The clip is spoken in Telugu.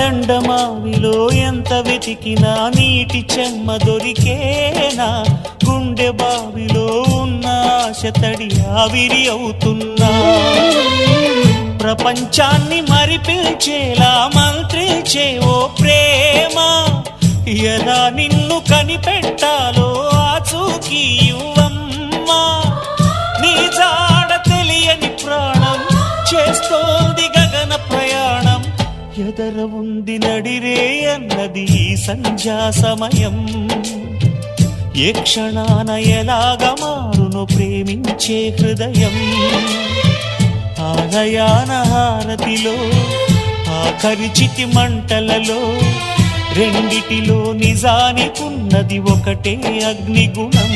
ఎండమావిలో ఎంత వెతికినా నీటి చెమ్మ దొరికేనా, గుండె బావిలో ఉన్న ఆశ తడి ఆవిరి అవుతున్నా, ప్రపంచాన్ని మరిపించేలా మంత్రించే ఓ ప్రేమ, ఎలా నిన్ను కనిపెట్టాలో ఆచూకీ ఇవ్వమ్మా, నీ జాడ తెలియని ప్రాణం చేస్తోంది గగన ప్రయాణం, ఎదర ఉంది నడిరే అన్నది ఈ సంధ్యా సమయం, ఏ క్షణాన ఎలాగ మారును ప్రేమించే హృదయం, ఆలయాన హారతిలో ఆఖరి చితి మంటలలో రెండిటిలో నిజానికున్నది ఒకటే అగ్నిగుణం.